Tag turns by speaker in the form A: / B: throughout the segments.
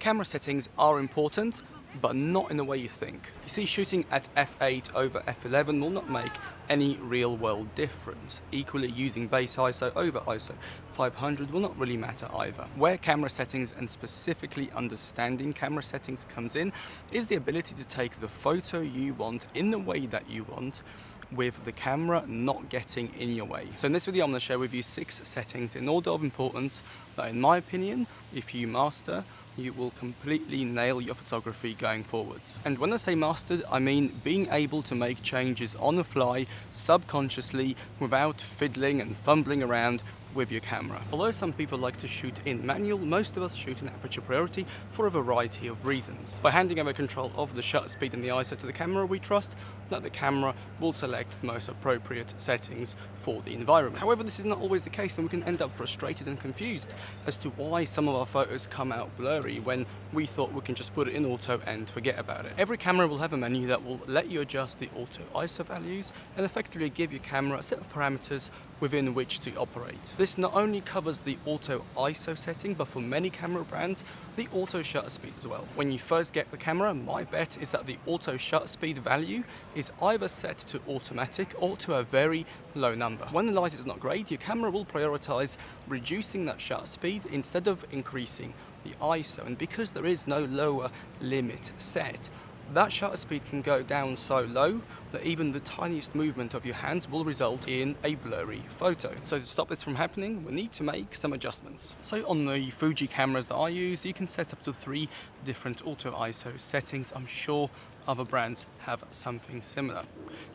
A: Camera settings are important, but not in the way you think. You see, shooting at f8 over f11 will not make any real world difference. Equally, using base ISO over ISO 500 will not really matter either. Where camera settings and specifically understanding camera settings comes in is the ability to take the photo you want in the way that you want, with the camera not getting in your way. So in this video I'm going to share with you 6 settings in order of importance that, in my opinion, if you master, you will completely nail your photography going forwards. And when I say mastered, I mean being able to make changes on the fly, subconsciously, without fiddling and fumbling around with your camera. Although some people like to shoot in manual, most of us shoot in aperture priority for a variety of reasons. By handing over control of the shutter speed and the ISO to the camera, we trust that the camera will select the most appropriate settings for the environment. However, this is not always the case, and we can end up frustrated and confused as to why some of our photos come out blurry when we thought we can just put it in auto and forget about it. Every camera will have a menu that will let you adjust the auto ISO values and effectively give your camera a set of parameters within which to operate. This not only covers the auto ISO setting, but for many camera brands, the auto shutter speed as well. When you first get the camera, my bet is that the auto shutter speed value is either set to automatic or to a very low number. When the light is not great, your camera will prioritize reducing that shutter speed instead of increasing the ISO. And because there is no lower limit set, that shutter speed can go down so low that even the tiniest movement of your hands will result in a blurry photo. So to stop this from happening, we need to make some adjustments. So on the Fuji cameras that I use, you can set up to 3 different auto ISO settings. I'm sure other brands have something similar.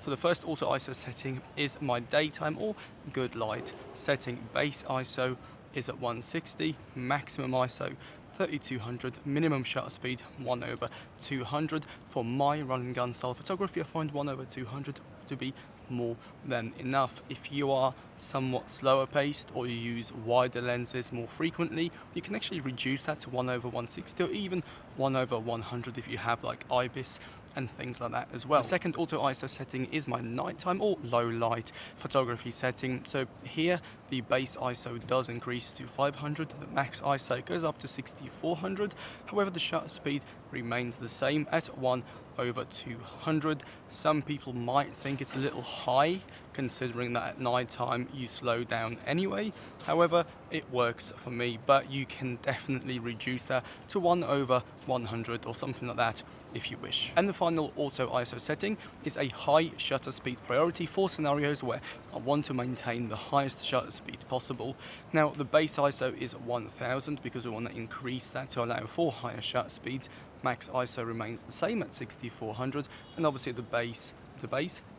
A: So the first auto ISO setting is my daytime or good light setting. Base ISO is at 160, maximum ISO 3200, minimum shutter speed 1/200. For my run and gun style photography, I find 1/200 to be more than enough. If you are somewhat slower paced or you use wider lenses more frequently, you can actually reduce that to 1/160 or even 1/100 if you have like IBIS and things like that as well. The second auto ISO setting is my nighttime or low light photography setting. So here the base ISO does increase to 500, the max ISO goes up to 6400. However, the shutter speed remains the same at 1/200. Some people might think it's a little high, considering that at night time you slow down anyway. However, it works for me, but you can definitely reduce that to 1/100 or something like that if you wish. And the final auto ISO setting is a high shutter speed priority for scenarios where I want to maintain the highest shutter speed possible. Now, the base ISO is 1000 because we want to increase that to allow for higher shutter speeds. Max ISO remains the same at 6400, and obviously the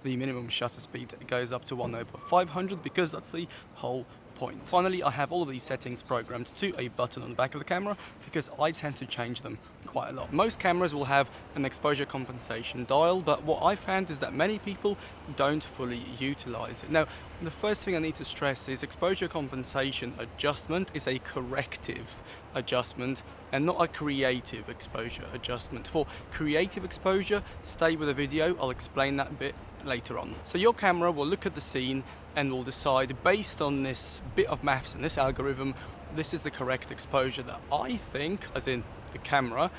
A: minimum shutter speed goes up to 1/500 because that's the whole point. Finally, I have all of these settings programmed to a button on the back of the camera because I tend to change them quite a lot. Most cameras will have an exposure compensation dial, but what I found is that many people don't fully utilize it. Now, the first thing I need to stress is exposure compensation adjustment is a corrective adjustment and not a creative exposure adjustment. For creative exposure, stay with the video, I'll explain that bit later on. So your camera will look at the scene and will decide, based on this bit of maths and this algorithm, this is the correct exposure that I think, as in the camera,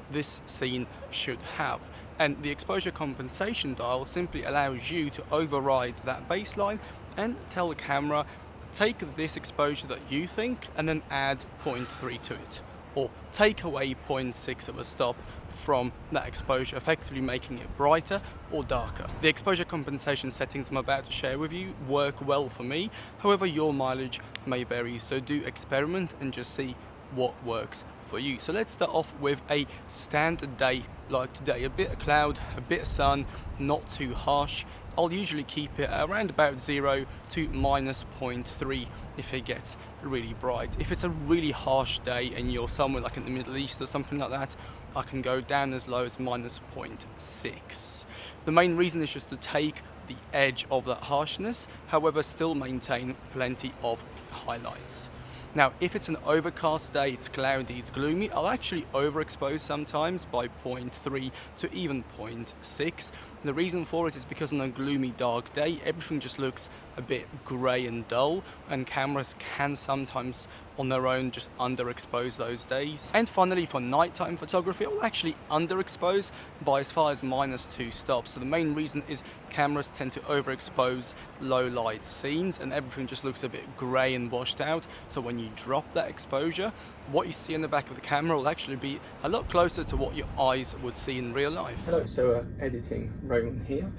A: this scene should have. And the exposure compensation dial simply allows you to override that baseline and tell the camera, take this exposure that you think and then add 0.3 to it, or take away 0.6 of a stop from that exposure, effectively making it brighter or darker. The exposure compensation settings I'm about to share with you work well for me. However, your mileage may vary, so do experiment and just see what works for you. So let's start off with a standard day like today. A bit of cloud, a bit of sun, not too harsh. I'll usually keep it around about 0 to -0.3 if it gets really bright. If it's a really harsh day and you're somewhere like in the Middle East or something like that, I can go down as low as -0.6. The main reason is just to take the edge of that harshness, however still maintain plenty of highlights. Now, if it's an overcast day, it's cloudy, it's gloomy, I'll actually overexpose sometimes by 0.3 to even 0.6. The reason for it is because on a gloomy, dark day, everything just looks a bit grey and dull, and cameras can sometimes on their own just underexpose those days. And finally, for nighttime photography, it will actually underexpose by as far as -2 stops. So the main reason is cameras tend to overexpose low light scenes and everything just looks a bit grey and washed out. So when you drop that exposure, what you see in the back of the camera will actually be a lot closer to what your eyes would see in real life. Hello, so editing Roman here.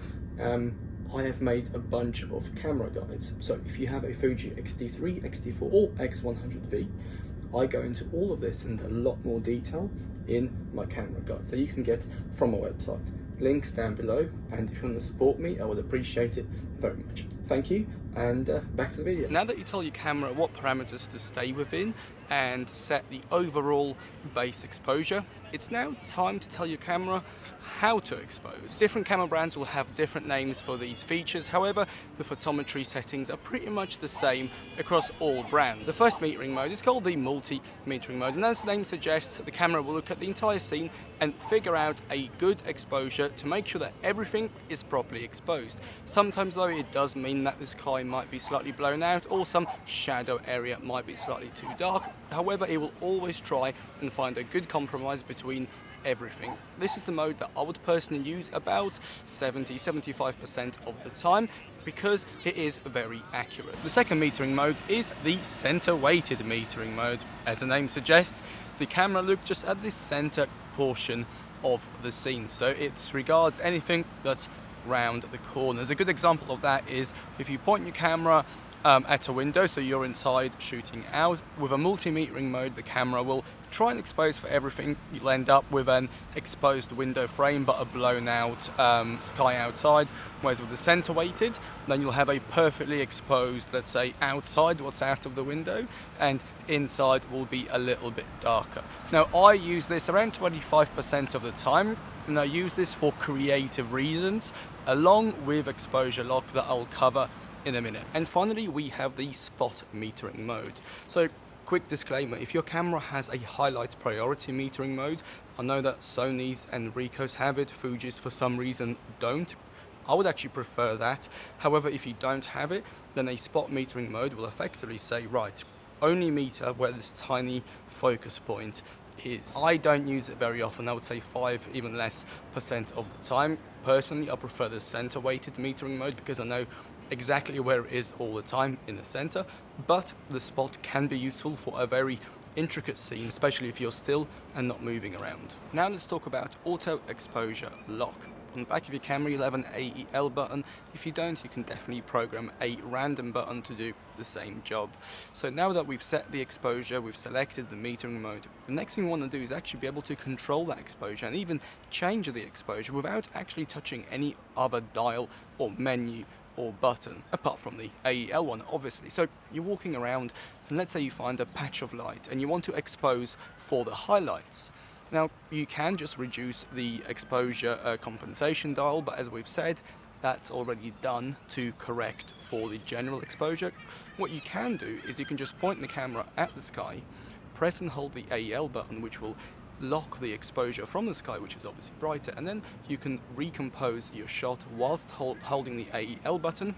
A: I have made a bunch of camera guides. So if you have a Fuji X-T3, X-T4 or X100V, I go into all of this in a lot more detail in my camera guide. So you can get from my website. Links down below, and if you want to support me, I would appreciate it very much. Thank you, and back to the video. Now that you tell your camera what parameters to stay within and set the overall base exposure, it's now time to tell your camera how to expose. Different camera brands will have different names for these features, however the photometry settings are pretty much the same across all brands. The first metering mode is called the multi-metering mode, and as the name suggests, the camera will look at the entire scene and figure out a good exposure to make sure that everything is properly exposed. Sometimes though it does mean that the sky might be slightly blown out or some shadow area might be slightly too dark. However, it will always try and find a good compromise between everything. This is the mode that I would personally use about 70-75% of the time because it is very accurate. The second metering mode is the center weighted metering mode. As the name suggests, the camera looks just at the center portion of the scene, so it disregards anything that's round the corners. A good example of that is if you point your camera at a window, so you're inside shooting out. With a multi-metering mode, the camera will try and expose for everything. You'll end up with an exposed window frame but a blown out sky outside, whereas with the center weighted, then you'll have a perfectly exposed, let's say outside, what's out of the window, and inside will be a little bit darker. Now I use this around 25% of the time, and I use this for creative reasons along with exposure lock that I'll cover in a minute. And finally, we have the spot metering mode. So quick disclaimer, if your camera has a highlight priority metering mode, I know that Sony's and Ricoh's have it, Fuji's for some reason don't. I would actually prefer that. However, if you don't have it, then a spot metering mode will effectively say, right, only meter where this tiny focus point is. I don't use it very often. I would say 5, even less % of the time. Personally, I prefer the center weighted metering mode because I know exactly where it is all the time in the center, but the spot can be useful for a very intricate scene, especially if you're still and not moving around. Now let's talk about auto exposure lock. On the back of your camera you'll have an AEL button. If you don't, you can definitely program a random button to do the same job. So now that we've set the exposure, we've selected the metering mode, the next thing we want to do is actually be able to control that exposure and even change the exposure without actually touching any other dial or menu or button, apart from the AEL one, obviously. So you're walking around and let's say you find a patch of light and you want to expose for the highlights. Now you can just reduce the exposure compensation dial, but as we've said, that's already done to correct for the general exposure. What you can do is you can just point the camera at the sky, press and hold the AEL button, which will lock the exposure from the sky, which is obviously brighter, and then you can recompose your shot whilst holding the AEL button,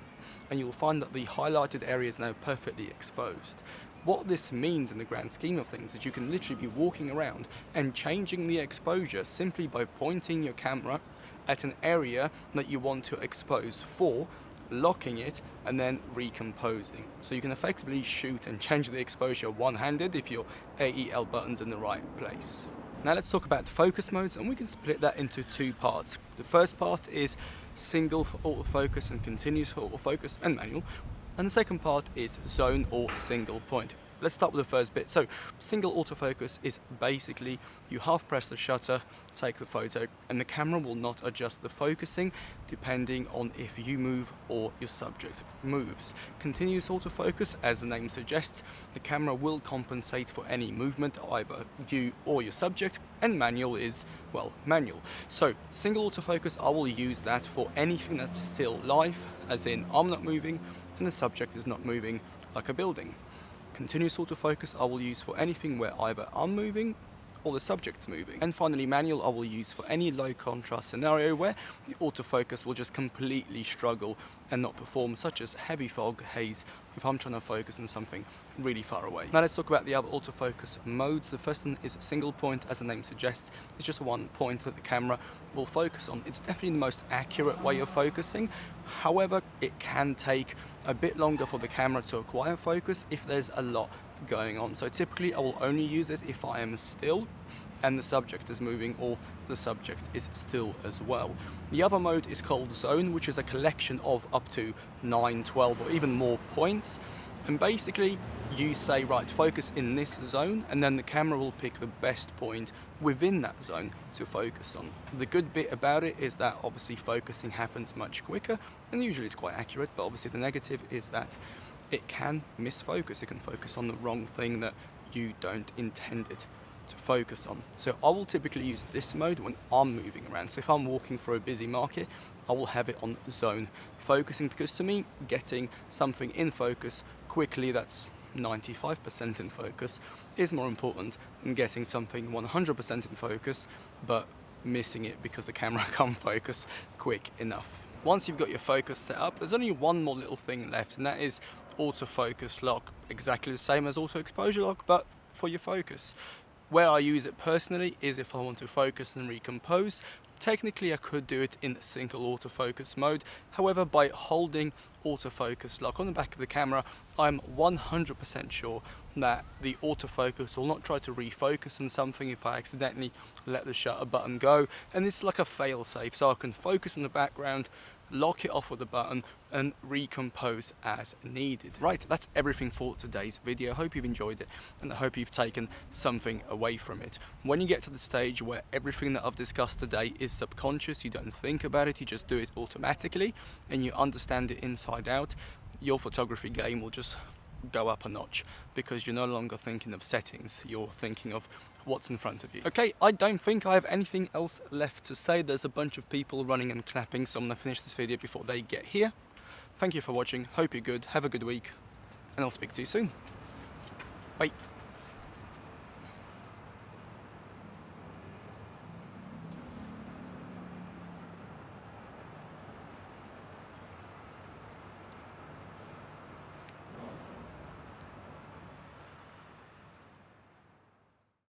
A: and you'll find that the highlighted area is now perfectly exposed. What this means in the grand scheme of things is you can literally be walking around and changing the exposure simply by pointing your camera at an area that you want to expose for, locking it and then recomposing. So you can effectively shoot and change the exposure one-handed if your AEL button's in the right place. Now let's talk about focus modes, and we can split that into two parts. The first part is single for autofocus and continuous for autofocus and manual, and the second part is zone or single point. Let's start with the first bit. So single autofocus is basically you half press the shutter, take the photo, and the camera will not adjust the focusing depending on if you move or your subject moves. Continuous autofocus, as the name suggests, the camera will compensate for any movement, either you or your subject, and manual is, well, manual. So single autofocus, I will use that for anything that's still live, as in I'm not moving and the subject is not moving, like a building. Continuous autofocus I will use for anything where either I'm moving or the subject's moving. And finally, manual I will use for any low contrast scenario where the autofocus will just completely struggle and not perform, such as heavy fog, haze, if I'm trying to focus on something really far away. Now let's talk about the other autofocus modes. The first one is single point, as the name suggests. It's just one point that the camera will focus on. It's definitely the most accurate way of focusing. However, it can take a bit longer for the camera to acquire focus if there's a lot going on. So typically I will only use it if I am still and the subject is moving, or the subject is still as well. The other mode is called zone, which is a collection of up to 9, 12 or even more points. And basically you say, right, focus in this zone, and then the camera will pick the best point within that zone to focus on. The good bit about it is that obviously focusing happens much quicker, and usually it's quite accurate, but obviously the negative is that it can misfocus. It can focus on the wrong thing that you don't intend it to focus on. So I will typically use this mode when I'm moving around. So if I'm walking through a busy market, I will have it on zone focusing, because to me, getting something in focus quickly, that's 95% in focus, is more important than getting something 100% in focus but missing it because the camera can't focus quick enough. Once you've got your focus set up, there's only one more little thing left, and that is autofocus lock. Exactly the same as auto exposure lock, but for your focus. Where I use it personally is if I want to focus and recompose. Technically I could do it in single autofocus mode. However, by holding autofocus lock on the back of the camera, I'm 100% sure that the autofocus will not try to refocus on something if I accidentally let the shutter button go. And it's like a fail safe, so I can focus on the background, lock it off with the button and recompose as needed. Right, that's everything for today's video. I hope you've enjoyed it, and I hope you've taken something away from it. When you get to the stage where everything that I've discussed today is subconscious, you don't think about it, you just do it automatically and you understand it inside out, your photography game will just go up a notch, because you're no longer thinking of settings, you're thinking of what's in front of you. Okay, I don't think I have anything else left to say. There's a bunch of people running and clapping, so I'm going to finish this video before they get here. Thank you for watching, hope you're good, have a good week, and I'll speak to you soon. Bye.